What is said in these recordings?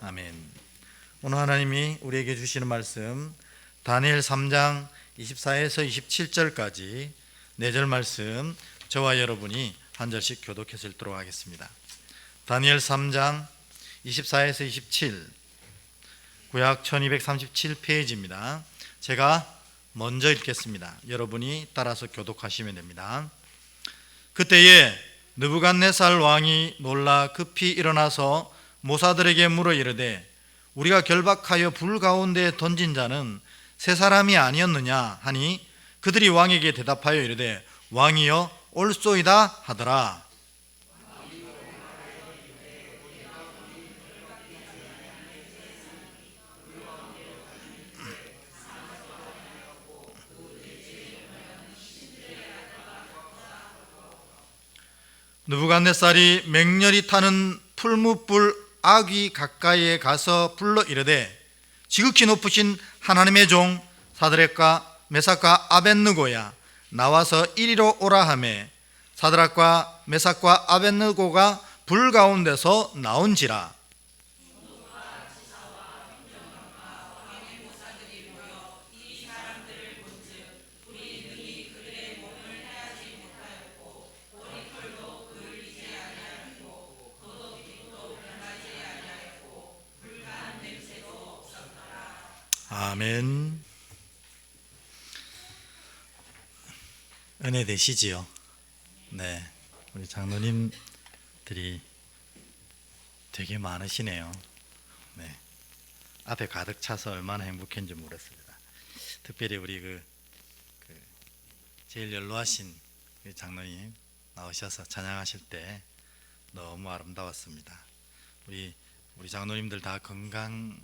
아멘. 오늘 하나님이 우리에게 주시는 말씀 다니엘 3장 24에서 27절까지 4절 말씀 저와 여러분이 한 절씩 교독해서 읽도록 하겠습니다. 다니엘 3장 24에서 27, 구약 1237페이지입니다. 제가 먼저 읽겠습니다. 여러분이 따라서 교독하시면 됩니다. 그때에 느부갓네살 왕이 놀라 급히 일어나서 모사들에게 물어 이르되 우리가 결박하여 불 가운데 던진 자는 세 사람이 아니었느냐 하니 그들이 왕에게 대답하여 이르되 왕이여 옳소이다 하더라. 느부갓네살이 맹렬히 타는 풀무불 아귀 가까이에 가서 불러 이르되 지극히 높으신 하나님의 종 사드락과 메삭과 아벳느고야 나와서 이리로 오라 하매 사드락과 메삭과 아벳느고가 불 가운데서 나온지라. 아멘. 은혜 되시지요? 네, 우리 장로님들이 되게 많으시네요. 네, 앞에 가득 차서 얼마나 행복했는지 모르겠습니다. 특별히 우리 제일 연로하신 장로님 나오셔서 찬양하실 때 너무 아름다웠습니다. 우리 장로님들 다 건강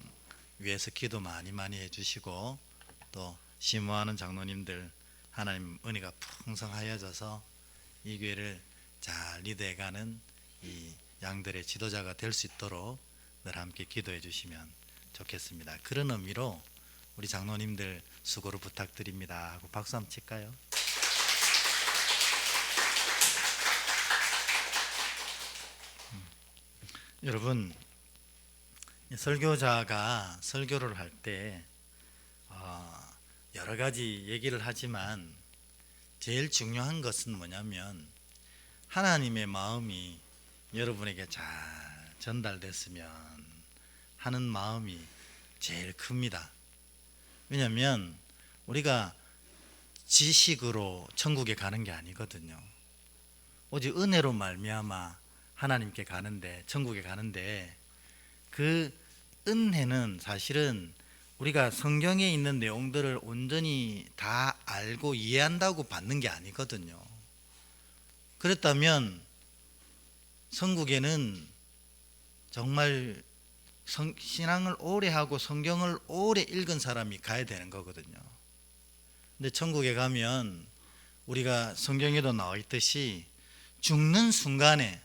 위해서 기도 많이 해주시고 또 심호하는 장로님들 하나님 은혜가 풍성하여져서 이 교회를 잘 리드해가는 이 양들의 지도자가 될 수 있도록 늘 함께 기도해 주시면 좋겠습니다. 그런 의미로 우리 장로님들 수고를 부탁드립니다 하고 박수 한번 칠까요? 여러분, 설교자가 설교를 할 때 여러 가지 얘기를 하지만 제일 중요한 것은 뭐냐면 하나님의 마음이 여러분에게 잘 전달됐으면 하는 마음이 제일 큽니다. 왜냐하면 우리가 지식으로 천국에 가는 게 아니거든요. 오직 은혜로 말미암아 하나님께 가는데, 천국에 가는데, 그 은혜는 사실은 우리가 성경에 있는 내용들을 온전히 다 알고 이해한다고 받는 게 아니거든요. 그렇다면 천국에는 정말 신앙을 오래 하고 성경을 오래 읽은 사람이 가야 되는 거거든요. 근데 천국에 가면 우리가 성경에도 나와 있듯이 죽는 순간에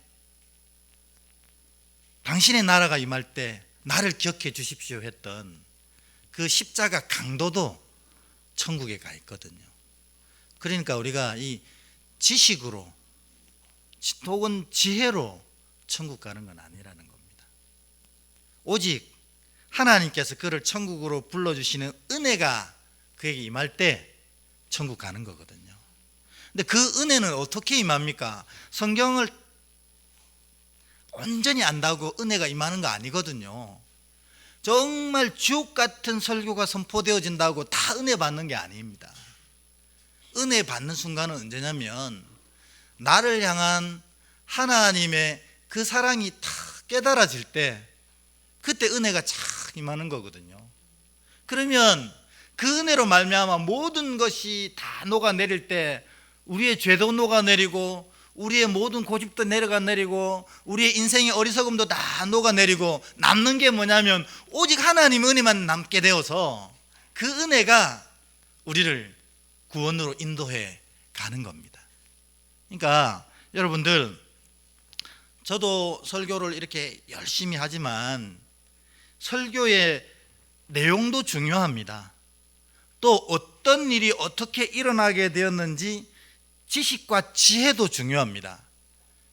당신의 나라가 임할 때 나를 기억해 주십시오 했던 그 십자가 강도도 천국에 가 있거든요. 그러니까 우리가 이 지식으로 혹은 지혜로 천국 가는 건 아니라는 겁니다. 오직 하나님께서 그를 천국으로 불러주시는 은혜가 그에게 임할 때 천국 가는 거거든요. 근데 그 은혜는 어떻게 임합니까? 성경을 온전히 안다고 은혜가 임하는 거 아니거든요. 정말 주옥 같은 설교가 선포되어진다고 다 은혜 받는 게 아닙니다. 은혜 받는 순간은 언제냐면 나를 향한 하나님의 그 사랑이 다 깨달아질 때 그때 은혜가 착 임하는 거거든요. 그러면 그 은혜로 말미암아 모든 것이 다 녹아내릴 때 우리의 죄도 녹아내리고 우리의 모든 고집도 내리고 우리의 인생의 어리석음도 다 녹아내리고 남는 게 뭐냐면 오직 하나님 은혜만 남게 되어서 그 은혜가 우리를 구원으로 인도해 가는 겁니다. 그러니까 여러분들, 저도 설교를 이렇게 열심히 하지만 설교의 내용도 중요합니다. 또 어떤 일이 어떻게 일어나게 되었는지 지식과 지혜도 중요합니다.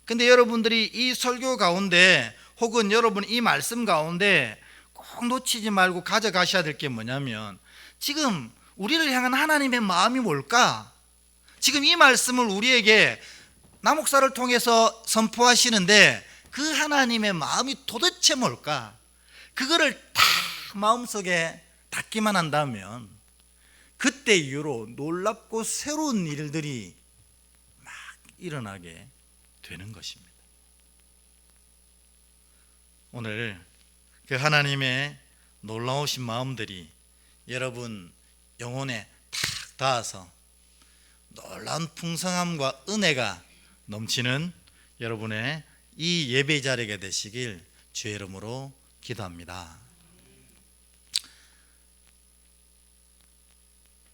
근데 여러분들이 이 설교 가운데 혹은 여러분 이 말씀 가운데 꼭 놓치지 말고 가져가셔야 될 게 뭐냐면, 지금 우리를 향한 하나님의 마음이 뭘까? 지금 이 말씀을 우리에게 나목사를 통해서 선포하시는데 그 하나님의 마음이 도대체 뭘까? 그거를 다 마음속에 닫기만 한다면 그때 이후로 놀랍고 새로운 일들이 막 일어나게 되는 것입니다. 오늘 그 하나님의 놀라우신 마음들이 여러분 영혼에 탁 닿아서 놀라운 풍성함과 은혜가 넘치는 여러분의 이 예배 자리가 되시길 주의 이름으로 기도합니다.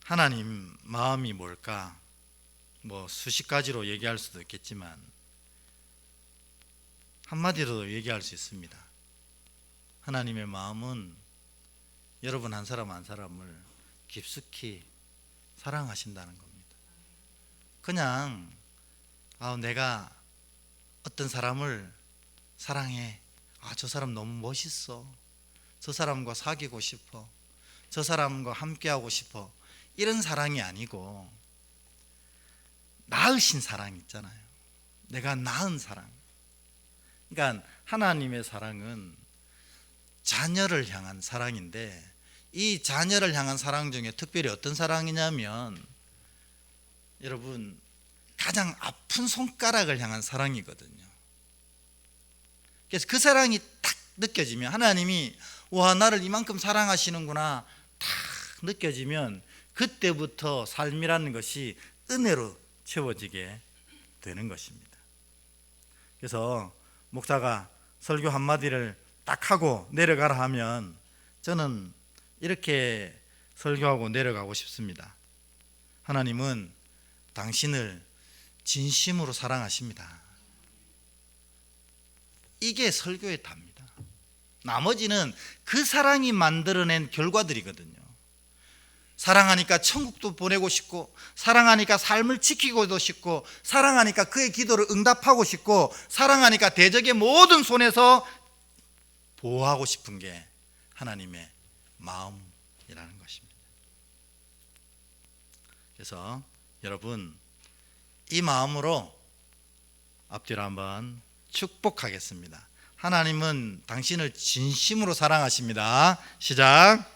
하나님 마음이 뭘까? 수십 가지로 얘기할 수도 있겠지만 한마디로 얘기할 수 있습니다. 하나님의 마음은 여러분 한 사람 한 사람을 깊숙이 사랑하신다는 겁니다. 그냥 내가 어떤 사람을 사랑해, 저 사람 너무 멋있어, 저 사람과 사귀고 싶어, 저 사람과 함께하고 싶어, 이런 사랑이 아니고 낳으신 사랑 있잖아요. 내가 낳은 사랑. 그러니까 하나님의 사랑은 자녀를 향한 사랑인데, 이 자녀를 향한 사랑 중에 특별히 어떤 사랑이냐면 여러분 가장 아픈 손가락을 향한 사랑이거든요. 그래서 그 사랑이 딱 느껴지면, 하나님이 나를 이만큼 사랑하시는구나 딱 느껴지면 그때부터 삶이라는 것이 은혜로 채워지게 되는 것입니다. 그래서 목사가 설교 한마디를 딱 하고 내려가라 하면 저는 이렇게 설교하고 내려가고 싶습니다. 하나님은 당신을 진심으로 사랑하십니다. 이게 설교의 답니다. 나머지는 그 사랑이 만들어낸 결과들이거든요. 사랑하니까 천국도 보내고 싶고, 사랑하니까 삶을 지키고도 싶고, 사랑하니까 그의 기도를 응답하고 싶고, 사랑하니까 대적의 모든 손에서 보호하고 싶은 게 하나님의 마음이라는 것입니다. 그래서 여러분 이 마음으로 앞뒤로 한번 축복하겠습니다. 하나님은 당신을 진심으로 사랑하십니다. 시작.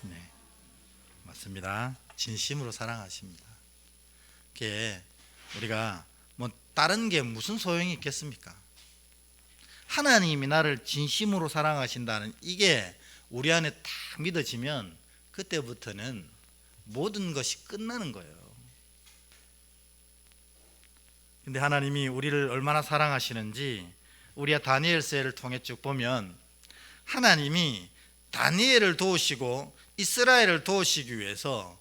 네, 맞습니다. 진심으로 사랑하십니다. 그게 우리가 다른 게 무슨 소용이 있겠습니까? 하나님이 나를 진심으로 사랑하신다는 이게 우리 안에 딱 믿어지면 그때부터는 모든 것이 끝나는 거예요. 근데 하나님이 우리를 얼마나 사랑하시는지 우리가 다니엘서를 통해 쭉 보면 하나님이 다니엘을 도우시고 이스라엘을 도우시기 위해서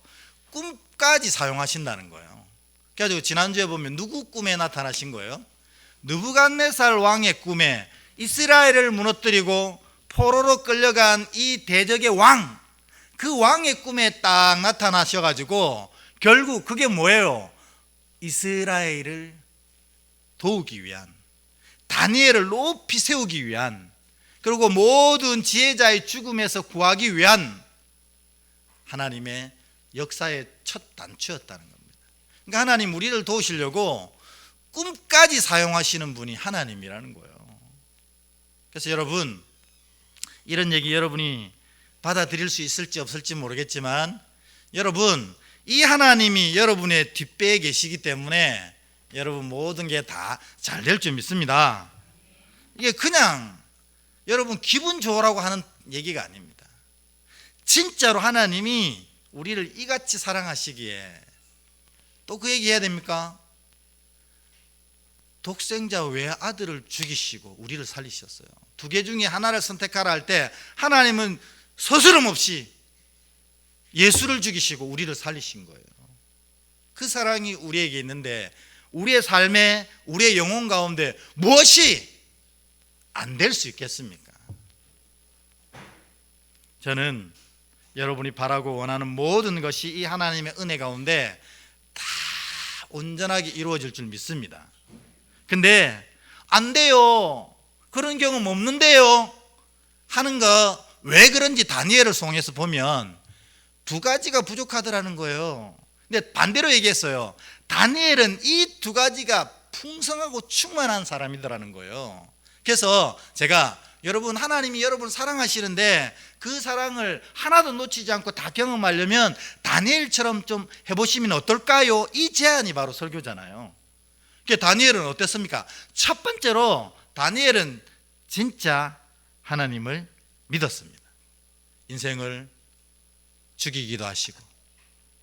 꿈까지 사용하신다는 거예요. 그래가지고 지난주에 보면 누구 꿈에 나타나신 거예요? 느부갓네살 왕의 꿈에 이스라엘을 무너뜨리고 포로로 끌려간 이 대적의 왕, 그 왕의 꿈에 딱 나타나셔가지고 결국 그게 뭐예요? 이스라엘을 도우기 위한, 다니엘을 높이 세우기 위한, 그리고 모든 지혜자의 죽음에서 구하기 위한 하나님의 역사의 첫 단추였다는 겁니다. 그러니까 하나님 우리를 도우시려고 꿈까지 사용하시는 분이 하나님이라는 거예요. 그래서 여러분, 이런 얘기 여러분이 받아들일 수 있을지 없을지 모르겠지만 여러분, 이 하나님이 여러분의 뒷배에 계시기 때문에 여러분 모든 게 다 잘 될 줄 믿습니다. 이게 그냥 여러분 기분 좋으라고 하는 얘기가 아닙니다. 진짜로 하나님이 우리를 이같이 사랑하시기에 또 그 얘기 해야 됩니까? 독생자 외아들을 죽이시고 우리를 살리셨어요. 두 개 중에 하나를 선택하라 할 때 하나님은 서스럼 없이 예수를 죽이시고 우리를 살리신 거예요. 그 사랑이 우리에게 있는데 우리의 삶에, 우리의 영혼 가운데 무엇이 안 될 수 있겠습니까? 저는 여러분이 바라고 원하는 모든 것이 이 하나님의 은혜 가운데 다 온전하게 이루어질 줄 믿습니다. 근데 안 돼요. 그런 경험 없는데요. 하는 거 왜 그런지 다니엘을 송해서 보면 두 가지가 부족하더라는 거예요. 근데 반대로 얘기했어요. 다니엘은 이 두 가지가 풍성하고 충만한 사람이더라는 거예요. 그래서 제가 여러분, 하나님이 여러분을 사랑하시는데 그 사랑을 하나도 놓치지 않고 다 경험하려면 다니엘처럼 좀 해보시면 어떨까요? 이 제안이 바로 설교잖아요. 다니엘은 어땠습니까? 첫 번째로 다니엘은 진짜 하나님을 믿었습니다. 인생을 죽이기도 하시고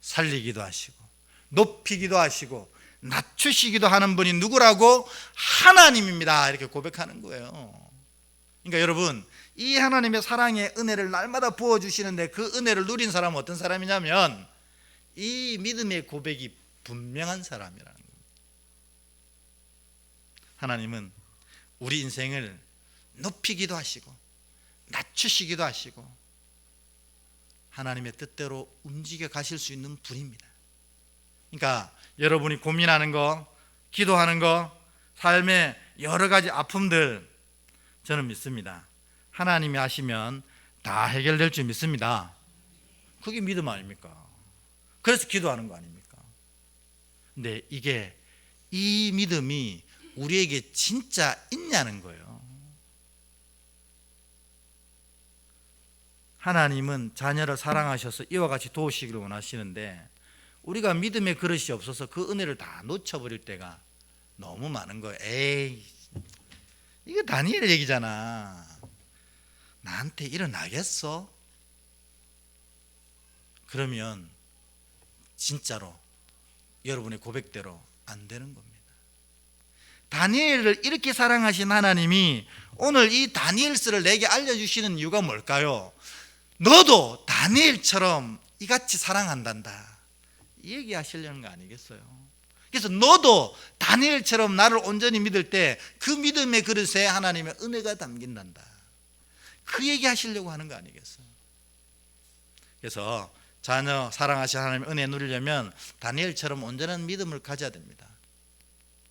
살리기도 하시고 높이기도 하시고 낮추시기도 하는 분이 누구라고? 하나님입니다. 이렇게 고백하는 거예요. 그러니까 여러분, 이 하나님의 사랑의 은혜를 날마다 부어주시는데 그 은혜를 누린 사람은 어떤 사람이냐면 이 믿음의 고백이 분명한 사람이라는 거예요. 하나님은 우리 인생을 높이기도 하시고 낮추시기도 하시고 하나님의 뜻대로 움직여 가실 수 있는 분입니다. 그러니까 여러분이 고민하는 거, 기도하는 거, 삶의 여러 가지 아픔들, 저는 믿습니다. 하나님이 하시면 다 해결될 줄 믿습니다. 그게 믿음 아닙니까? 그래서 기도하는 거 아닙니까? 근데 이 믿음이 우리에게 진짜 있냐는 거예요. 하나님은 자녀를 사랑하셔서 이와 같이 도우시기를 원하시는데 우리가 믿음의 그릇이 없어서 그 은혜를 다 놓쳐버릴 때가 너무 많은 거예요. 에이, 이거 다니엘 얘기잖아. 나한테 일어나겠어? 그러면 진짜로 여러분의 고백대로 안 되는 겁니다. 다니엘을 이렇게 사랑하신 하나님이 오늘 이 다니엘서를 내게 알려주시는 이유가 뭘까요? 너도 다니엘처럼 이같이 사랑한단다, 이 얘기 하시려는 거 아니겠어요? 그래서 너도 다니엘처럼 나를 온전히 믿을 때 그 믿음의 그릇에 하나님의 은혜가 담긴단다, 그 얘기 하시려고 하는 거 아니겠어요? 그래서 자녀 사랑하신 하나님의 은혜 누리려면 다니엘처럼 온전한 믿음을 가져야 됩니다.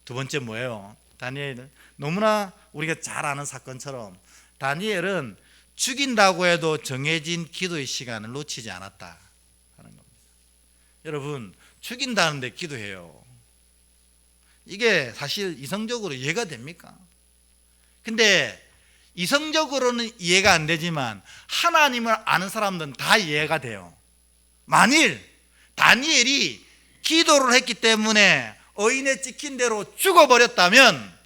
두 번째 뭐예요? 다니엘은 너무나 우리가 잘 아는 사건처럼 다니엘은 죽인다고 해도 정해진 기도의 시간을 놓치지 않았다 하는 겁니다. 여러분, 죽인다는데 기도해요. 이게 사실 이성적으로 이해가 됩니까? 근데 이성적으로는 이해가 안 되지만 하나님을 아는 사람들은 다 이해가 돼요. 만일 다니엘이 기도를 했기 때문에 어인에 찍힌 대로 죽어버렸다면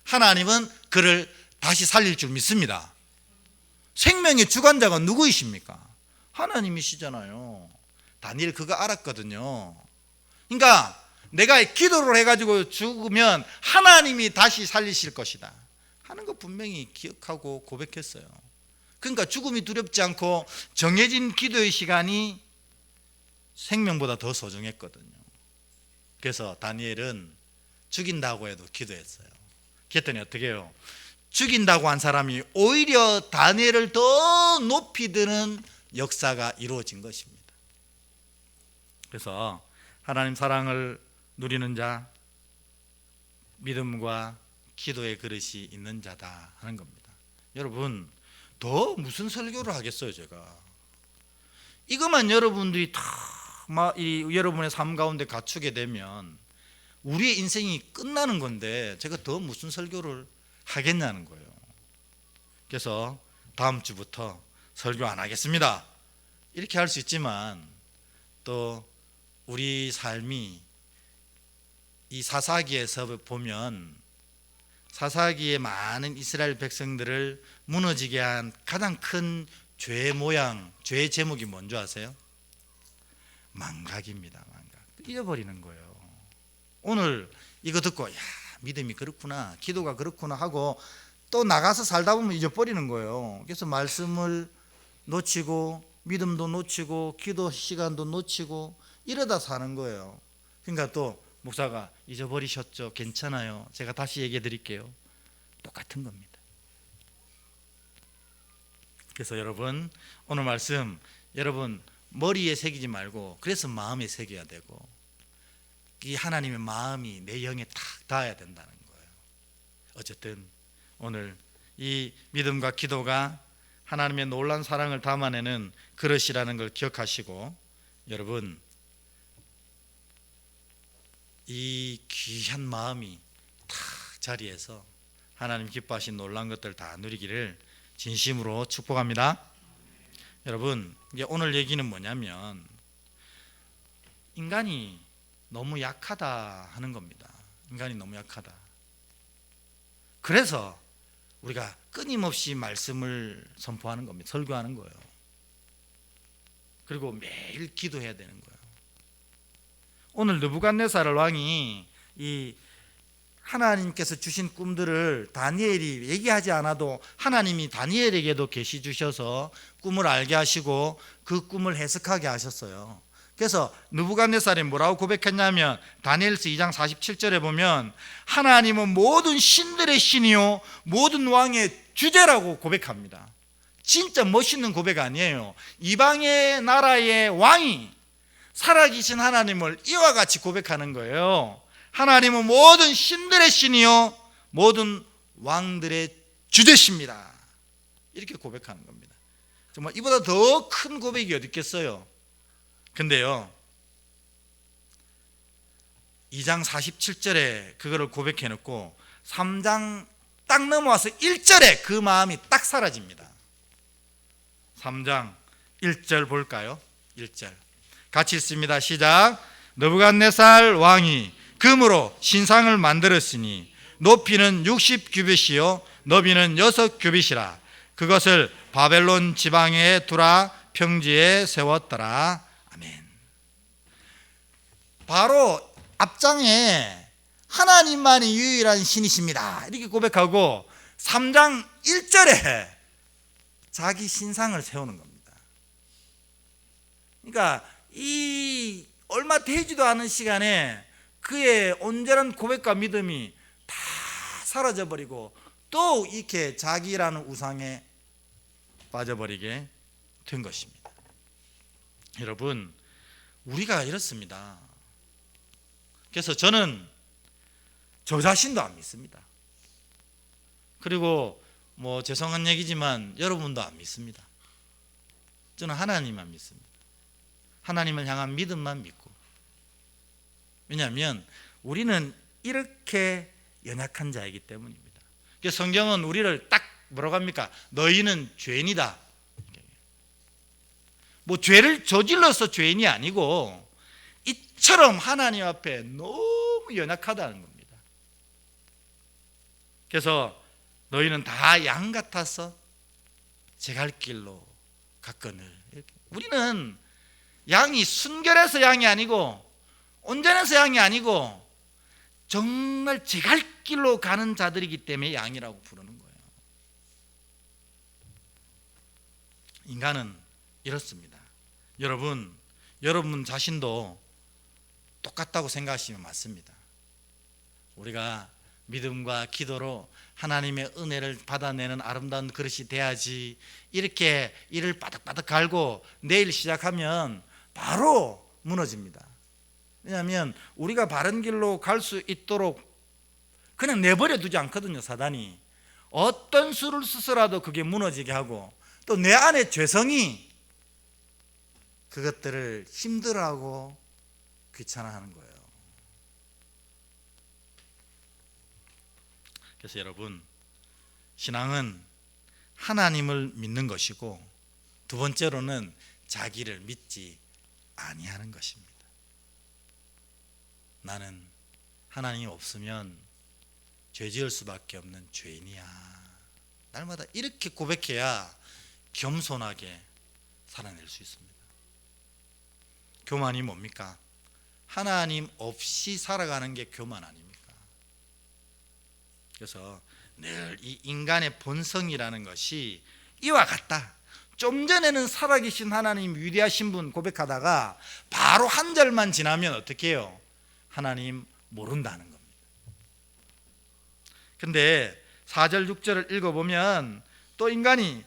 하나님은 그를 다시 살릴 줄 믿습니다. 생명의 주관자가 누구이십니까? 하나님이시잖아요. 다니엘 그거 알았거든요. 그러니까 내가 기도를 해가지고 죽으면 하나님이 다시 살리실 것이다 하는 거 분명히 기억하고 고백했어요. 그러니까 죽음이 두렵지 않고 정해진 기도의 시간이 생명보다 더 소중했거든요. 그래서 다니엘은 죽인다고 해도 기도했어요. 그랬더니 어떻게 해요? 죽인다고 한 사람이 오히려 다니엘을 더 높이 드는 역사가 이루어진 것입니다. 그래서 하나님 사랑을 누리는 자, 믿음과 기도의 그릇이 있는 자다 하는 겁니다. 여러분, 더 무슨 설교를 하겠어요? 제가 이것만 여러분들이 다 여러분의 삶 가운데 갖추게 되면 우리의 인생이 끝나는 건데 제가 더 무슨 설교를 하겠냐는 거예요. 그래서 다음 주부터 설교 안 하겠습니다 이렇게 할 수 있지만 또 우리 삶이 이 사사기에서 보면 사사기의 많은 이스라엘 백성들을 무너지게 한 가장 큰 죄의 모양, 죄의 제목이 뭔지 아세요? 망각입니다. 망각. 잊어버리는 거예요. 오늘 이거 듣고 야, 믿음이 그렇구나, 기도가 그렇구나 하고 또 나가서 살다 보면 잊어버리는 거예요. 그래서 말씀을 놓치고 믿음도 놓치고 기도 시간도 놓치고 이러다 사는 거예요. 그러니까 또 목사가 잊어버리셨죠? 괜찮아요. 제가 다시 얘기해 드릴게요. 똑같은 겁니다. 그래서 여러분, 오늘 말씀 여러분 머리에 새기지 말고 그래서 마음에 새겨야 되고 이 하나님의 마음이 내 영에 탁 닿아야 된다는 거예요. 어쨌든 오늘 이 믿음과 기도가 하나님의 놀라운 사랑을 담아내는 그릇이라는 걸 기억하시고, 여러분 이 귀한 마음이 다 자리에서 하나님 기뻐하신 놀라운 것들 다 누리기를 진심으로 축복합니다. 여러분, 이게 오늘 얘기는 뭐냐면 인간이 너무 약하다 하는 겁니다. 인간이 너무 약하다. 그래서 우리가 끊임없이 말씀을 선포하는 겁니다. 설교하는 거예요. 그리고 매일 기도해야 되는 거예요. 오늘 느부갓네살 왕이 이 하나님께서 주신 꿈들을 다니엘이 얘기하지 않아도 하나님이 다니엘에게도 계시 주셔서 꿈을 알게 하시고 그 꿈을 해석하게 하셨어요. 그래서 느부갓네살이 뭐라고 고백했냐면 다니엘서 2장 47절에 보면 하나님은 모든 신들의 신이요 모든 왕의 주제라고 고백합니다. 진짜 멋있는 고백 아니에요. 이방의 나라의 왕이 살아계신 하나님을 이와 같이 고백하는 거예요. 하나님은 모든 신들의 신이요 모든 왕들의 주제십니다. 이렇게 고백하는 겁니다. 정말 이보다 더 큰 고백이 어디 있겠어요. 근데요 2장 47절에 그거를 고백해놓고 3장 딱 넘어와서 1절에 그 마음이 딱 사라집니다. 3장 1절 볼까요? 1절 같이 읽습니다. 시작. 느부갓네살 왕이 금으로 신상을 만들었으니 높이는 60규빗이요 너비는 6규빗이라. 그것을 바벨론 지방에 두라 평지에 세웠더라. 아멘. 바로 앞장에 하나님만이 유일한 신이십니다 이렇게 고백하고 3장 1절에 자기 신상을 세우는 겁니다. 그러니까 이 얼마 되지도 않은 시간에 그의 온전한 고백과 믿음이 다 사라져버리고 또 이렇게 자기라는 우상에 빠져버리게 된 것입니다. 여러분 우리가 이렇습니다. 그래서 저는 저 자신도 안 믿습니다. 그리고 뭐 죄송한 얘기지만 여러분도 안 믿습니다. 저는 하나님만 믿습니다. 하나님을 향한 믿음만 믿고. 왜냐하면 우리는 이렇게 연약한 자이기 때문입니다. 그래서 성경은 우리를 딱 뭐라고 합니까? 너희는 죄인이다. 뭐 죄를 저질러서 죄인이 아니고 이처럼 하나님 앞에 너무 연약하다는 겁니다. 그래서 너희는 다 양 같아서 제 갈 길로 갔거늘. 우리는 양이 순결해서 양이 아니고 온전해서 양이 아니고 정말 제 갈 길로 가는 자들이기 때문에 양이라고 부르는 거예요. 인간은 이렇습니다. 여러분 자신도 똑같다고 생각하시면 맞습니다. 우리가 믿음과 기도로 하나님의 은혜를 받아내는 아름다운 그릇이 돼야지 이렇게 이를 바닥바닥 갈고 내일 시작하면 바로 무너집니다. 왜냐하면 우리가 바른 길로 갈 수 있도록 그냥 내버려 두지 않거든요. 사단이 어떤 수를 써서라도 그게 무너지게 하고 또 내 안에 죄성이 그것들을 힘들어하고 귀찮아하는 거예요. 그래서 여러분 신앙은 하나님을 믿는 것이고 두 번째로는 자기를 믿지 아니하는 것입니다. 나는 하나님이 없으면 죄 지을 수밖에 없는 죄인이야. 날마다 이렇게 고백해야 겸손하게 살아낼 수 있습니다. 교만이 뭡니까? 하나님 없이 살아가는 게 교만 아닙니까? 그래서 늘 이 인간의 본성이라는 것이 이와 같다. 좀 전에는 살아계신 하나님 위대하신 분 고백하다가 바로 한 절만 지나면 어떻게 해요? 하나님 모른다는 겁니다. 근데 4절 6절을 읽어보면 또 인간이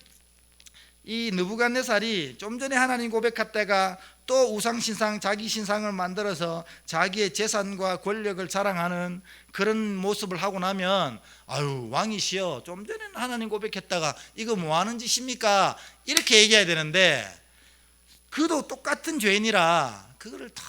이 느부갓네살이 좀 전에 하나님 고백했다가 또 우상신상, 자기 신상을 만들어서 자기의 재산과 권력을 자랑하는 그런 모습을 하고 나면 아유 왕이시여 좀 전에는 하나님 고백했다가 이거 뭐 하는 짓입니까? 이렇게 얘기해야 되는데 그도 똑같은 죄인이라 그거를 다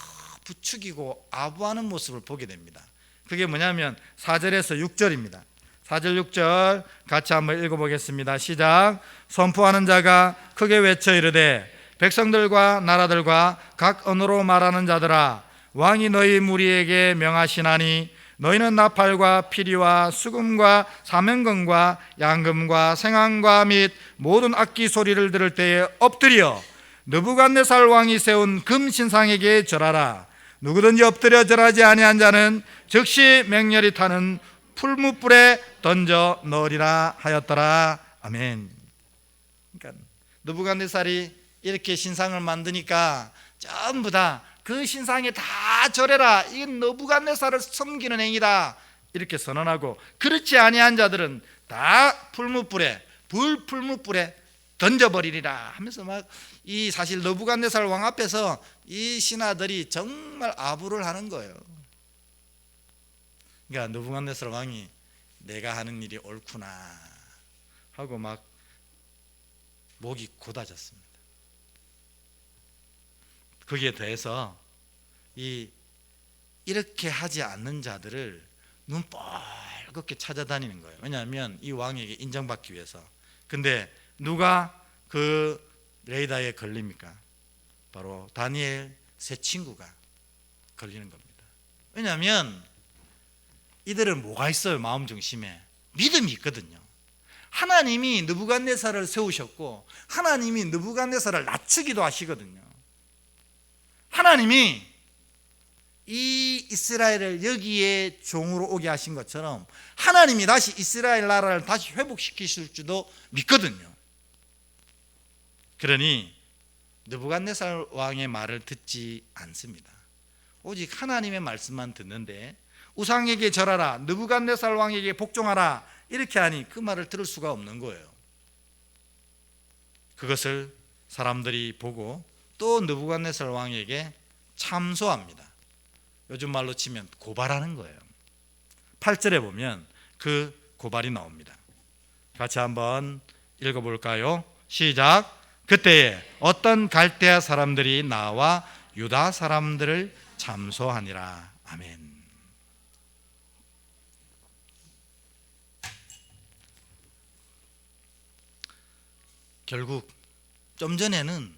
부추기고 아부하는 모습을 보게 됩니다. 그게 뭐냐면 4절에서 6절입니다. 4절 6절 같이 한번 읽어보겠습니다. 시작. 선포하는 자가 크게 외쳐 이르되 백성들과 나라들과 각 언어로 말하는 자들아 왕이 너희 무리에게 명하시나니 너희는 나팔과 피리와 수금과 사면금과 양금과 생황과 및 모든 악기 소리를 들을 때에 엎드려 느부갓네살 왕이 세운 금 신상에게 절하라. 누구든지 엎드려 절하지 아니한 자는 즉시 맹렬히 타는 풀무불에 던져 넣으리라 하였더라. 아멘. 그러니까 느부갓네살이 이렇게 신상을 만드니까 전부 다 그 신상에 다 절해라. 이건 느부갓네살을 섬기는 행위다. 이렇게 선언하고 그렇지 아니한 자들은 다 풀무불에 던져버리리라 하면서 막 이 사실 느부갓네살 왕 앞에서 이 신하들이 정말 아부를 하는 거예요. 그러니까 느부갓네살 왕이 내가 하는 일이 옳구나 하고 막 목이 곧아졌습니다. 거기에 더해서 이렇게 하지 않는 자들을 눈 뻘겋게 찾아다니는 거예요. 왜냐하면 이 왕에게 인정받기 위해서. 근데 누가 그 레이더에 걸립니까? 바로 다니엘 세 친구가 걸리는 겁니다. 왜냐하면 이들은 뭐가 있어요? 마음 중심에 믿음이 있거든요. 하나님이 느부갓네살을 세우셨고 하나님이 느부갓네살을 낮추기도 하시거든요. 하나님이 이 이스라엘을 여기에 종으로 오게 하신 것처럼 하나님이 다시 이스라엘 나라를 다시 회복시키실 줄도 믿거든요. 그러니 느부갓네살 왕의 말을 듣지 않습니다. 오직 하나님의 말씀만 듣는데 우상에게 절하라, 느부갓네살 왕에게 복종하라 이렇게 하니 그 말을 들을 수가 없는 거예요. 그것을 사람들이 보고 또 느부갓네살 왕에게 참소합니다. 요즘 말로 치면 고발하는 거예요. 8절에 보면 그 고발이 나옵니다. 같이 한번 읽어볼까요? 시작. 그때에 어떤 갈대아 사람들이 나와 유다 사람들을 참소하니라. 아멘. 결국 좀 전에는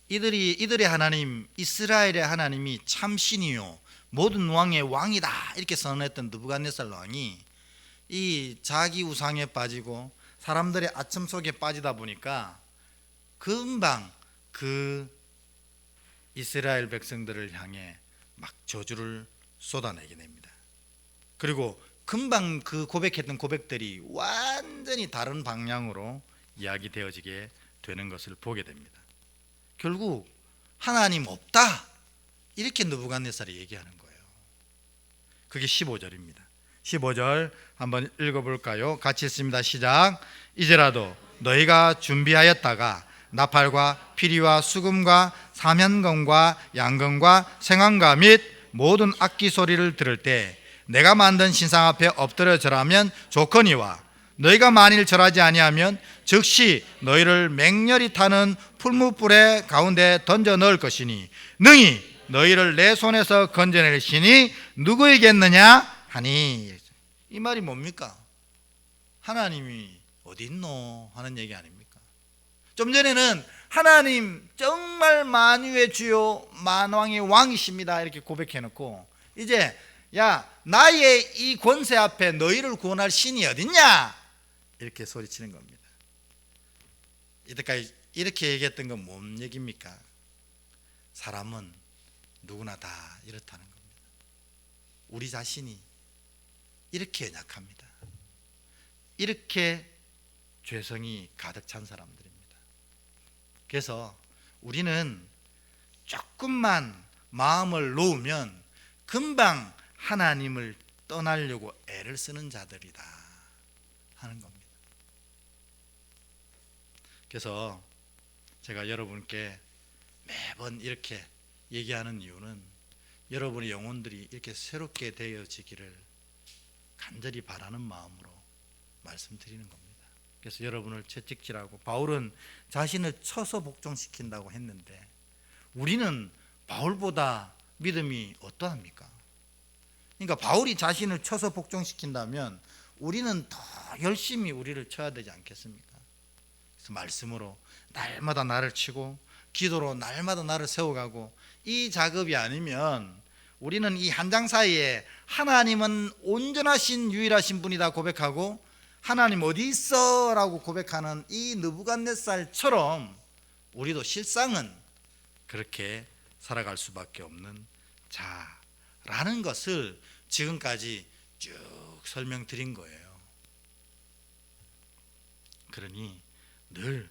이들의 하나님 이스라엘의 하나님이 참신이요 모든 왕의 왕이다 이렇게 선언했던 느부갓네살 왕이 이 자기 우상에 빠지고 사람들의 아첨 속에 빠지다 보니까 금방 그 이스라엘 백성들을 향해 막 저주를 쏟아내게 됩니다. 그리고 금방 그 고백했던 고백들이 완전히 다른 방향으로 이야기되어지게 되는 것을 보게 됩니다. 결국 하나님 없다 이렇게 느부갓네살이 얘기하는 거예요. 그게 15절입니다. 15절 한번 읽어볼까요? 같이 읽습니다. 시작. 이제라도 너희가 준비하였다가 나팔과 피리와 수금과 사면금과 양금과 생황과 및 모든 악기 소리를 들을 때 내가 만든 신상 앞에 엎드려 절하면 좋거니와 너희가 만일 절하지 아니하면 즉시 너희를 맹렬히 타는 풀무불의 가운데 던져 넣을 것이니 능히 너희를 내 손에서 건져낼 신이 누구이겠느냐 하니. 이 말이 뭡니까? 하나님이 어디 있노 하는 얘기 아닙니까? 좀 전에는 하나님 정말 만유의 주요 만왕의 왕이십니다 이렇게 고백해놓고 이제 야 나의 이 권세 앞에 너희를 구원할 신이 어딨냐 이렇게 소리치는 겁니다. 이때까지 이렇게 얘기했던 건 뭔 얘기입니까? 사람은 누구나 다 이렇다는 겁니다. 우리 자신이 이렇게 연약합니다. 이렇게 죄성이 가득 찬 사람들입니다. 그래서 우리는 조금만 마음을 놓으면 금방 하나님을 떠나려고 애를 쓰는 자들이다 하는 겁니다. 그래서 제가 여러분께 매번 이렇게 얘기하는 이유는 여러분의 영혼들이 이렇게 새롭게 되어지기를 간절히 바라는 마음으로 말씀드리는 겁니다. 그래서 여러분을 채찍질하고 바울은 자신을 쳐서 복종시킨다고 했는데 우리는 바울보다 믿음이 어떠합니까? 그러니까 바울이 자신을 쳐서 복종시킨다면 우리는 더 열심히 우리를 쳐야 되지 않겠습니까? 그래서 말씀으로 날마다 나를 치고 기도로 날마다 나를 세워가고, 이 작업이 아니면 우리는 이 한 장 사이에 하나님은 온전하신 유일하신 분이다 고백하고 하나님 어디 있어? 라고 고백하는 이 느부갓네살처럼 우리도 실상은 그렇게 살아갈 수밖에 없는 자라는 것을 지금까지 쭉 설명드린 거예요. 그러니 늘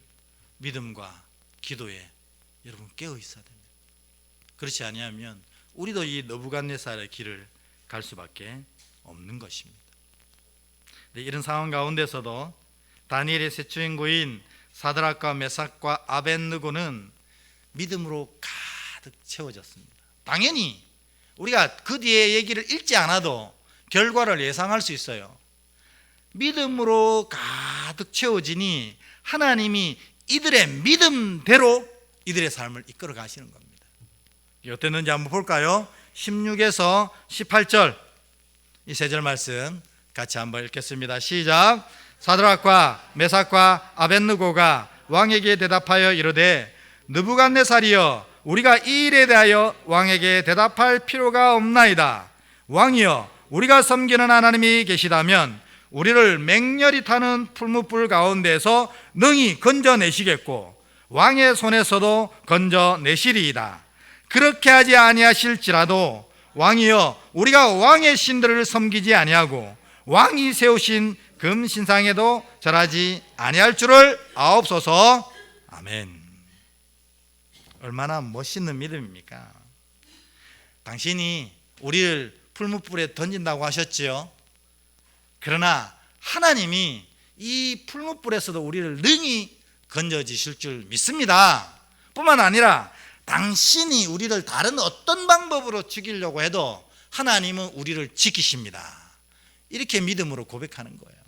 믿음과 기도에 여러분 깨어 있어야 됩니다. 그렇지 아니하면 우리도 이 느부갓네살의 길을 갈 수밖에 없는 것입니다. 이런 상황 가운데서도 다니엘의 세 친구인 사드락과 메삭과 아벳느고는 믿음으로 가득 채워졌습니다. 당연히 우리가 그 뒤에 얘기를 읽지 않아도 결과를 예상할 수 있어요. 믿음으로 가득 채워지니 하나님이 이들의 믿음대로 이들의 삶을 이끌어 가시는 겁니다. 어땠는지 한번 볼까요? 16에서 18절 이 세 절 말씀 같이 한번 읽겠습니다. 시작. 사드락과 메삭과 아벳느고가 왕에게 대답하여 이르되 느부갓네살이여, 우리가 이 일에 대하여 왕에게 대답할 필요가 없나이다. 왕이여, 우리가 섬기는 하나님이 계시다면 우리를 맹렬히 타는 풀무불 가운데서 능히 건져내시겠고 왕의 손에서도 건져내시리이다. 그렇게 하지 아니하실지라도 왕이여, 우리가 왕의 신들을 섬기지 아니하고 왕이 세우신 금신상에도 절하지 아니할 줄을 아옵소서. 아멘. 얼마나 멋있는 믿음입니까? 당신이 우리를 풀무불에 던진다고 하셨지요. 그러나 하나님이 이 풀무불에서도 우리를 능히 건져주실 줄 믿습니다. 뿐만 아니라 당신이 우리를 다른 어떤 방법으로 죽이려고 해도 하나님은 우리를 지키십니다. 이렇게 믿음으로 고백하는 거예요.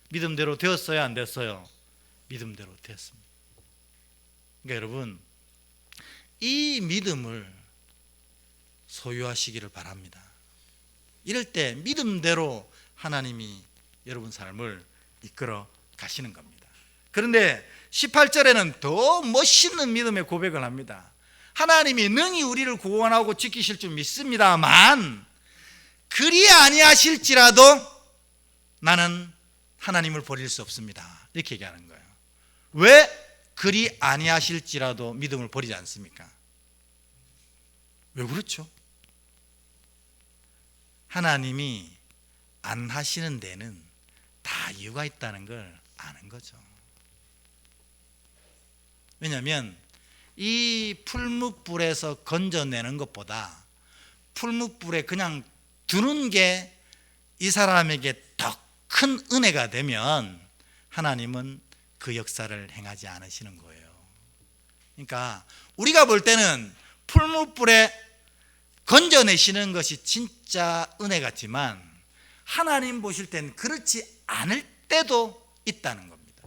믿음대로 되었어요, 안 됐어요? 믿음대로 되었습니다. 그러니까 여러분, 이 믿음을 소유하시기를 바랍니다. 이럴 때 믿음대로 하나님이 여러분 삶을 이끌어 가시는 겁니다. 그런데 18절에는 더 멋있는 믿음의 고백을 합니다. 하나님이 능히 우리를 구원하고 지키실 줄 믿습니다만 그리 아니하실지라도 나는 하나님을 버릴 수 없습니다. 이렇게 얘기하는 거예요. 왜 그리 아니하실지라도 믿음을 버리지 않습니까? 왜 그렇죠? 하나님이 안 하시는 데는 다 이유가 있다는 걸 아는 거죠. 왜냐하면 이 풀무불에서 건져내는 것보다 풀무불에 그냥 두는 게 이 사람에게 더 큰 은혜가 되면 하나님은 그 역사를 행하지 않으시는 거예요. 그러니까 우리가 볼 때는 풀무불에 건져내시는 것이 진짜 은혜 같지만 하나님 보실 때는 그렇지 않을 때도 있다는 겁니다.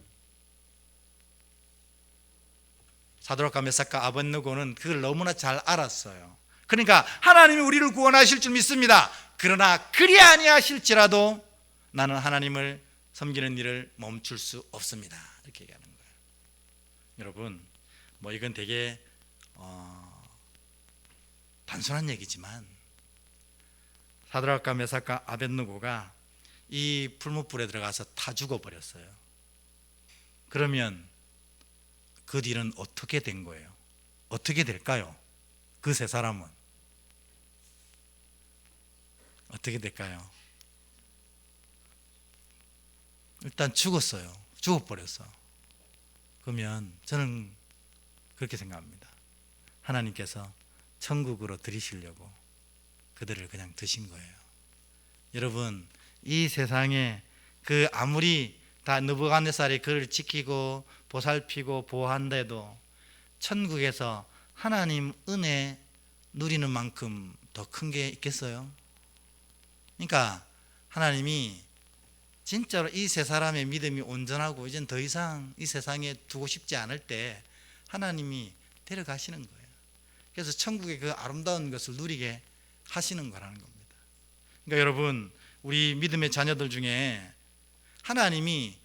사드락과 메삭과 아벳느고는 그걸 너무나 잘 알았어요. 그러니까 하나님이 우리를 구원하실 줄 믿습니다. 그러나 그리 아니하실지라도 나는 하나님을 섬기는 일을 멈출 수 없습니다. 이렇게 얘기하는 거예요. 여러분, 뭐 이건 되게 단순한 얘기지만 사드락과 메삭과 아벳느고가 이 풀무불에 들어가서 타 죽어버렸어요. 그러면 그 뒤는 어떻게 된 거예요? 어떻게 될까요? 그 세 사람은 어떻게 될까요? 일단 죽었어요. 죽어버렸어. 그러면 저는 그렇게 생각합니다. 하나님께서 천국으로 들이시려고 그들을 그냥 드신 거예요. 여러분, 이 세상에 그 아무리 다 느부갓네살이 그를 지키고 보살피고 보호한데도 천국에서 하나님 은혜 누리는 만큼 더 큰 게 있겠어요? 그러니까 하나님이 진짜로 이 세 사람의 믿음이 온전하고 이젠 더 이상 이 세상에 두고 싶지 않을 때 하나님이 데려가시는 거예요. 그래서 천국의 그 아름다운 것을 누리게 하시는 거라는 겁니다. 그러니까 여러분, 우리 믿음의 자녀들 중에 하나님이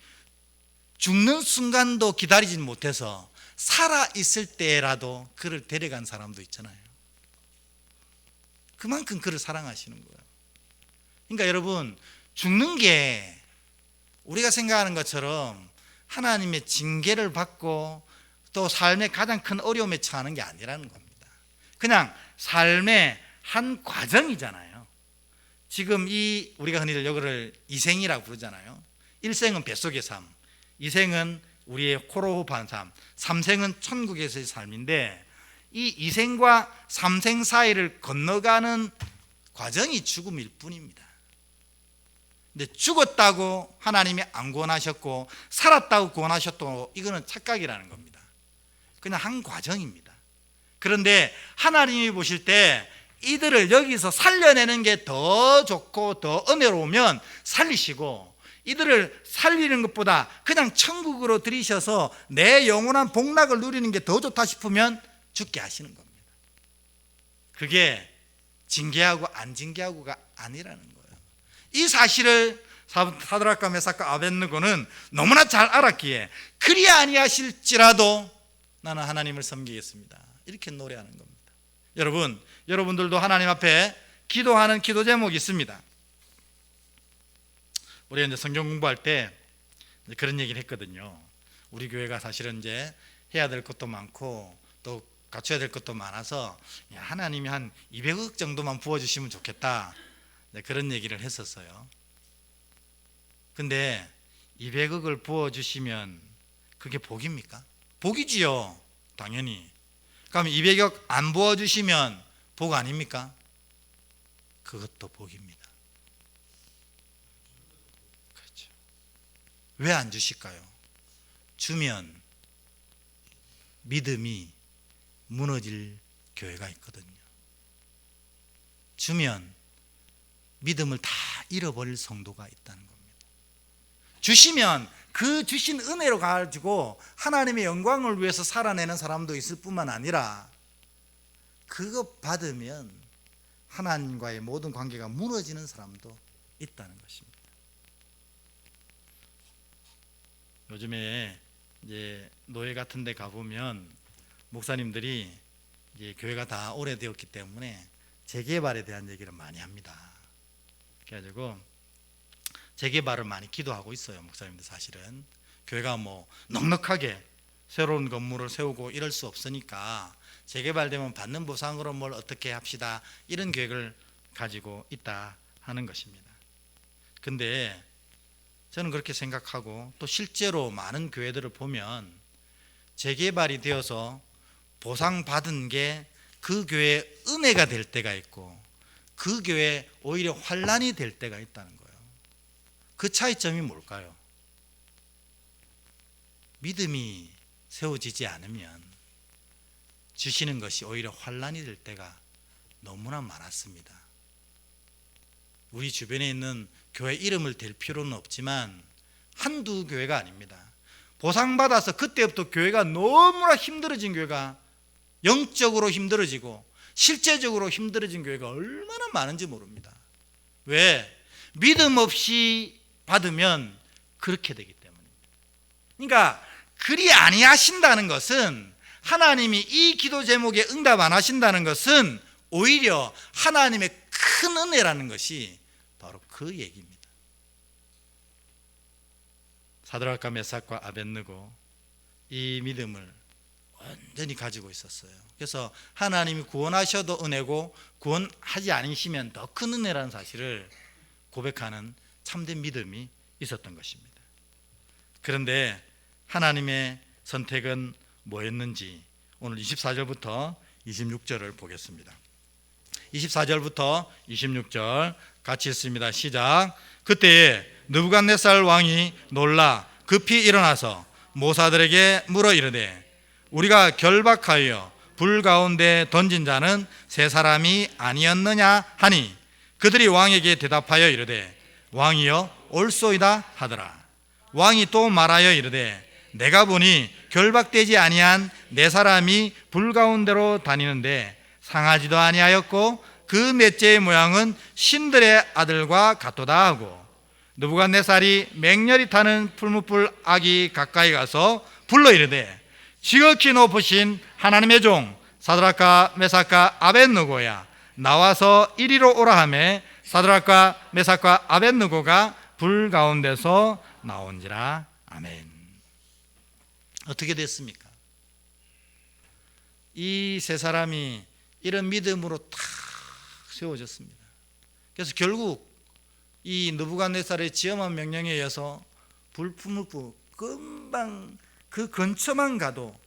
죽는 순간도 기다리지 못해서 살아있을 때라도 그를 데려간 사람도 있잖아요. 그만큼 그를 사랑하시는 거예요. 그러니까 여러분, 죽는 게 우리가 생각하는 것처럼 하나님의 징계를 받고 또 삶의 가장 큰 어려움에 처하는 게 아니라는 겁니다. 그냥 삶의 한 과정이잖아요. 지금 이 우리가 흔히들 이거를 이생이라고 부르잖아요. 일생은 뱃속의 삶, 이생은 우리의 코로 호흡하는 삶, 삼생은 천국에서의 삶인데 이 이생과 삼생 사이를 건너가는 과정이 죽음일 뿐입니다. 근데 죽었다고 하나님이 안 구원하셨고 살았다고 구원하셨고 이거는 착각이라는 겁니다. 그냥 한 과정입니다. 그런데 하나님이 보실 때 이들을 여기서 살려내는 게 더 좋고 더 은혜로우면 살리시고, 이들을 살리는 것보다 그냥 천국으로 들이셔서 내 영원한 복락을 누리는 게 더 좋다 싶으면 죽게 하시는 겁니다. 그게 징계하고 안 징계하고가 아니라는 거예요. 이 사실을 사드락과 메삭과 아벳느고는 너무나 잘 알았기에 그리 아니하실지라도 나는 하나님을 섬기겠습니다, 이렇게 노래하는 겁니다. 여러분들도 하나님 앞에 기도하는 기도 제목이 있습니다. 우리가 이제 성경 공부할 때 그런 얘기를 했거든요. 우리 교회가 사실은 이제 해야 될 것도 많고 또 갖춰야 될 것도 많아서 하나님이 한 200억 정도만 부어주시면 좋겠다, 그런 얘기를 했었어요. 근데 200억을 부어주시면 그게 복입니까? 복이지요, 당연히. 그럼 200억 안 부어주시면 복 아닙니까? 그것도 복입니다. 그렇죠. 왜 안 주실까요? 주면 믿음이 무너질 교회가 있거든요. 주면 믿음을 다 잃어버릴 성도가 있다는 겁니다. 주시면 그 주신 은혜로 가지고 하나님의 영광을 위해서 살아내는 사람도 있을 뿐만 아니라 그거 받으면 하나님과의 모든 관계가 무너지는 사람도 있다는 것입니다. 요즘에 이제 노예 같은 데 가보면 목사님들이 이제 교회가 다 오래되었기 때문에 재개발에 대한 얘기를 많이 합니다. 그래가지고 재개발을 많이 기도하고 있어요, 목사님들. 사실은 교회가 뭐 넉넉하게 새로운 건물을 세우고 이럴 수 없으니까 재개발되면 받는 보상으로 뭘 어떻게 합시다, 이런 계획을 가지고 있다 하는 것입니다. 근데 저는 그렇게 생각하고 또 실제로 많은 교회들을 보면 재개발이 되어서 보상받은 게 그 교회의 은혜가 될 때가 있고 그 교회에 오히려 환난이 될 때가 있다는 거예요. 그 차이점이 뭘까요? 믿음이 세워지지 않으면 주시는 것이 오히려 환난이 될 때가 너무나 많았습니다. 우리 주변에 있는 교회 이름을 댈 필요는 없지만 한두 교회가 아닙니다. 보상받아서 그때부터 교회가 너무나 힘들어진 교회가, 영적으로 힘들어지고 실제적으로 힘들어진 교회가 얼마나 많은지 모릅니다. 왜? 믿음 없이 받으면 그렇게 되기 때문입니다. 그러니까 그리 아니하신다는 것은, 하나님이 이 기도 제목에 응답 안 하신다는 것은 오히려 하나님의 큰 은혜라는 것이 바로 그 얘기입니다. 사드락과 메삭과 아벳느고 이 믿음을 완전히 가지고 있었어요. 그래서 하나님이 구원하셔도 은혜고 구원하지 않으시면 더 큰 은혜라는 사실을 고백하는 참된 믿음이 있었던 것입니다. 그런데 하나님의 선택은 뭐였는지 오늘 24절부터 26절을 보겠습니다. 24절부터 26절 같이 읽습니다. 시작. 그때에 느부갓네살 왕이 놀라 급히 일어나서 모사들에게 물어 이르되 우리가 결박하여 불 가운데 던진 자는 세 사람이 아니었느냐 하니 그들이 왕에게 대답하여 이르되 왕이여 옳소이다 하더라. 왕이 또 말하여 이르되 내가 보니 결박되지 아니한 네 사람이 불 가운데로 다니는데 상하지도 아니하였고 그 넷째의 모양은 신들의 아들과 같도다 하고 느부갓네살이 맹렬히 타는 풀무불 아기 가까이 가서 불러 이르되 지극히 높으신 하나님의 종 사드락과 메삭과 아벳느고야 나와서 이리로 오라 하매 사드락과 메삭과 아벳느고가 불 가운데서 나온지라. 아멘. 어떻게 됐습니까? 이 세 사람이 이런 믿음으로 탁 세워졌습니다. 그래서 결국 이 느부갓네살의 지엄한 명령에 의해서 불품을 금방 그 근처만 가도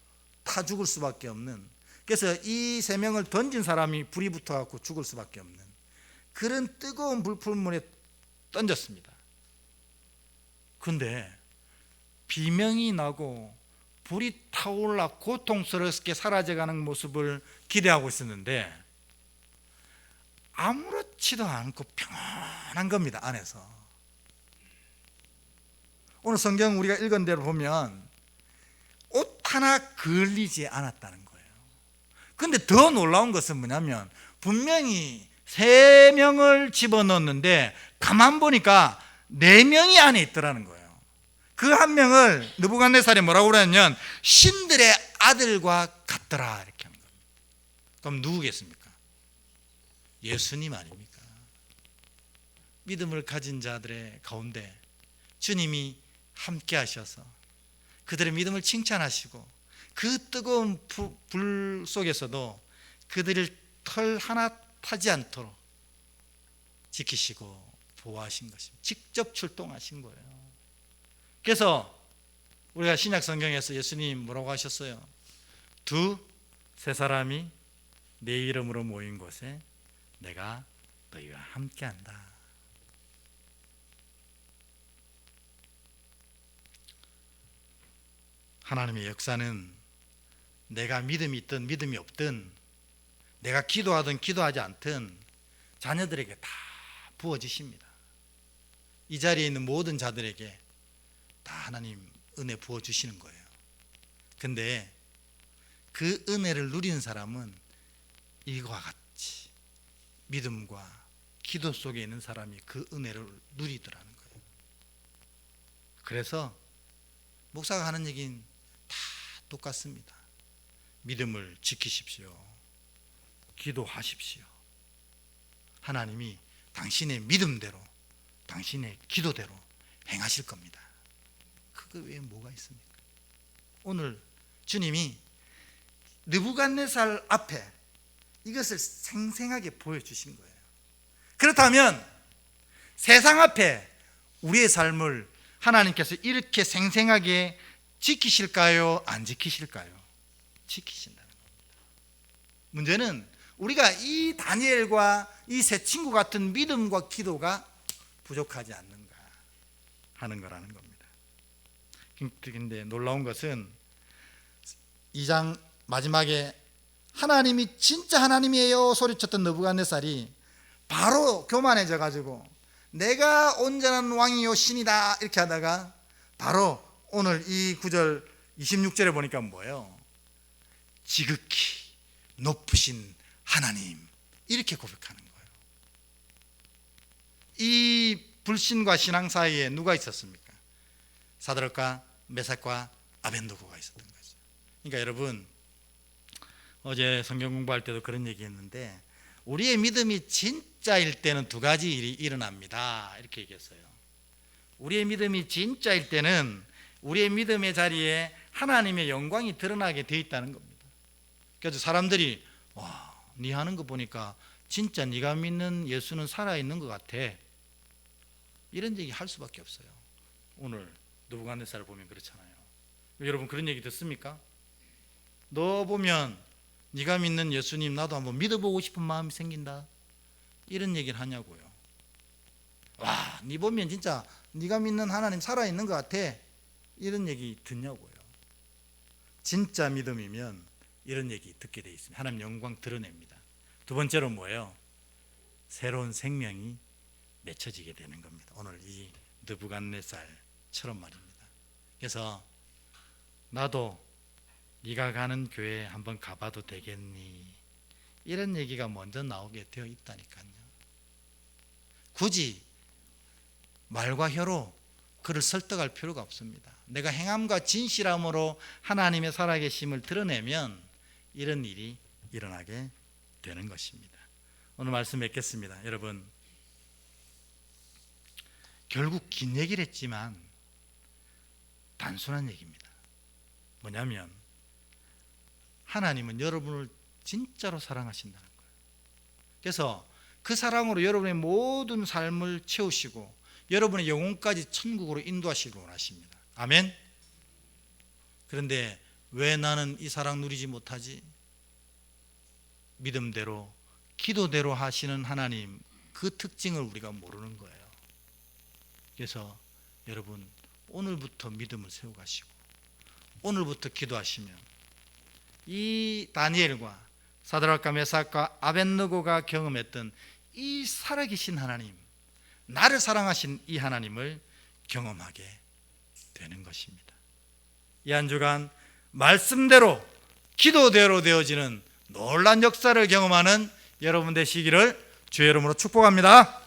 타 죽을 수밖에 없는, 그래서 이 세 명을 던진 사람이 불이 붙어갖고 죽을 수밖에 없는 그런 뜨거운 불풀물에 던졌습니다. 근데 비명이 나고 불이 타올라 고통스럽게 사라져가는 모습을 기대하고 있었는데 아무렇지도 않고 평안한 겁니다. 안에서. 오늘 성경 우리가 읽은 대로 보면 옷 하나 걸리지 않았다는 거예요. 근데 더 놀라운 것은 뭐냐면 분명히 3명을 집어넣었는데 가만 보니까 4명이 안에 있더라는 거예요. 그 한 명을 느부갓네살이 뭐라고 그러냐면 신들의 아들과 같더라 이렇게 하는 겁니다. 그럼 누구겠습니까? 예수님 아닙니까? 믿음을 가진 자들의 가운데 주님이 함께 하셔서 그들의 믿음을 칭찬하시고 그 뜨거운 불 속에서도 그들을 털 하나 타지 않도록 지키시고 보호하신 것입니다. 직접 출동하신 거예요. 그래서 우리가 신약 성경에서 예수님 뭐라고 하셨어요? 2-3 사람이 내 이름으로 모인 곳에 내가 너희와 함께한다. 하나님의 역사는 내가 믿음이 있든 믿음이 없든 내가 기도하든 기도하지 않든 자녀들에게 다 부어지십니다. 이 자리에 있는 모든 자들에게 다 하나님 은혜 부어주시는 거예요. 근데 그 은혜를 누리는 사람은 이와 같이 믿음과 기도 속에 있는 사람이 그 은혜를 누리더라는 거예요. 그래서 목사가 하는 얘기는 다 똑같습니다. 믿음을 지키십시오. 기도하십시오. 하나님이 당신의 믿음대로 당신의 기도대로 행하실 겁니다. 그거 외에 뭐가 있습니까? 오늘 주님이 느부갓네살 앞에 이것을 생생하게 보여주신 거예요. 그렇다면 세상 앞에 우리의 삶을 하나님께서 이렇게 생생하게 지키실까요? 안 지키실까요? 지키신다는 겁니다. 문제는 우리가 이 다니엘과 이 세 친구 같은 믿음과 기도가 부족하지 않는가 하는 거라는 겁니다. 근데 놀라운 것은 2장 마지막에 하나님이 진짜 하나님이에요 소리쳤던 느부갓네살이 바로 교만해져 가지고 내가 온전한 왕이요 신이다 이렇게 하다가 바로 오늘 이 9절 26절에 보니까 뭐예요? 지극히 높으신 하나님 이렇게 고백하는 거예요. 이 불신과 신앙 사이에 누가 있었습니까? 사드락과 메삭과 아벳느고가 있었던 거죠. 그러니까 여러분 어제 성경 공부할 때도 그런 얘기했는데 우리의 믿음이 진짜일 때는 2가지 일이 일어납니다. 이렇게 얘기했어요. 우리의 믿음이 진짜일 때는 우리의 믿음의 자리에 하나님의 영광이 드러나게 되어 있다는 겁니다. 그래서 사람들이 와, 네 하는 거 보니까 진짜 네가 믿는 예수는 살아있는 것 같아. 이런 얘기 할 수밖에 없어요. 오늘 느부갓네살을 보면 그렇잖아요. 여러분 그런 얘기 듣습니까? 너 보면 네가 믿는 예수님 나도 한번 믿어보고 싶은 마음이 생긴다. 이런 얘기를 하냐고요. 와, 네 보면 진짜 네가 믿는 하나님 살아있는 것 같아. 이런 얘기 듣냐고요. 진짜 믿음이면 이런 얘기 듣게 돼 있습니다. 하나님 영광 드러냅니다. 두 번째로 뭐예요? 새로운 생명이 맺혀지게 되는 겁니다. 오늘 이 느부갓네살처럼 말입니다. 그래서 나도 네가 가는 교회에 한번 가봐도 되겠니? 이런 얘기가 먼저 나오게 되어 있다니까요. 굳이 말과 혀로 그를 설득할 필요가 없습니다. 내가 행함과 진실함으로 하나님의 살아계심을 드러내면 이런 일이 일어나게 되는 것입니다. 오늘 말씀 맺겠습니다. 여러분, 결국 긴 얘기를 했지만 단순한 얘기입니다. 뭐냐면 하나님은 여러분을 진짜로 사랑하신다는 거예요. 그래서 그 사랑으로 여러분의 모든 삶을 채우시고 여러분의 영혼까지 천국으로 인도하시길 원하십니다. 아멘. 그런데 왜 나는 이 사랑 누리지 못하지? 믿음대로 기도대로 하시는 하나님, 그 특징을 우리가 모르는 거예요. 그래서 여러분, 오늘부터 믿음을 세워가시고 오늘부터 기도하시면 이 다니엘과 사드락과 메삭과 아벳느고가 경험했던 이 살아계신 하나님, 나를 사랑하신 이 하나님을 경험하게 되는 것입니다. 이 한 주간 말씀대로 기도대로 되어지는 놀라운 역사를 경험하는 여러분 되시기를 주의 이름으로 축복합니다.